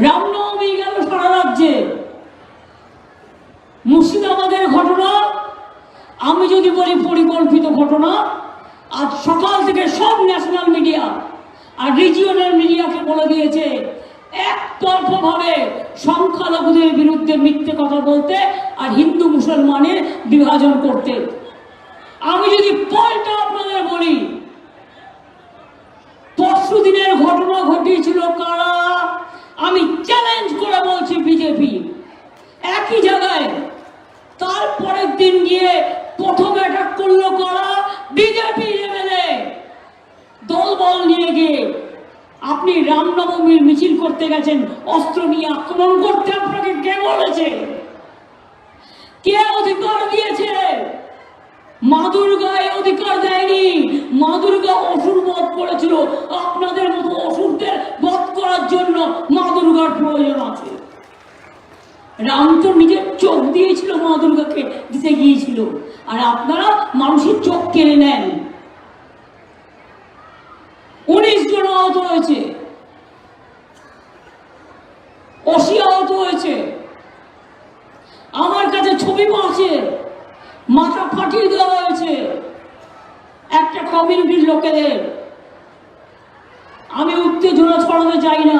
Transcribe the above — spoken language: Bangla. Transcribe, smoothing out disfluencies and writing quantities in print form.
রামনবমী গেল সারা রাজ্যে। মুর্শিদাবাদের ঘটনা আমি যদি বলি পরিকল্পিত ঘটনা, আজ সকাল থেকে সব ন্যাশনাল মিডিয়া আর রিজিওনাল মিডিয়াকে বলে দিয়েছে একতরফাভাবে সংখ্যালঘুদের বিরুদ্ধে মিথ্যে কথা বলতে আর হিন্দু মুসলমানের বিভাজন করতে। আমি যদি পয়েন্টটা আপনাদের বলি, পরশু দিনের ঘটনা ঘটিয়েছিল কারা? আমি চ্যালেঞ্জ করে বলছি বিজেপি। একই জায়গায় তারপরের দিন গিয়ে প্রথম অ্যাটাক করলো কারা? বিজেপি এমএলএ দলবল নিয়ে গিয়ে। আপনি রামনবমীর মিছিল করতে গেছেন, অস্ত্র নিয়ে আক্রমণ করতে আপনাকে কে বলেছে? কে অধিকার দিয়েছে? মা দুর্গায় অধিকার দেয়নি। মা দুর্গা অসুর বধ করেছিল। আপনাদের মতো অসুরদের বধ করার জন্য মা দুর্গার প্রয়োজন আছে। রাম তো নিজের চোখ দিয়েছিল, মা দুর্গাকে দিতে গিয়েছিল, আর আপনারা মানুষের চোখ কেড়ে নেন। 19 জন আহত হয়েছে, 80 আহত হয়েছে। আমার কাছে ছবি পাচ্ছে, মাথা ফাটিয়ে দেওয়া হয়েছে একটা কমিউনিটির লোকেদের। আমি উত্তেজনা ছড়াতে চাই না।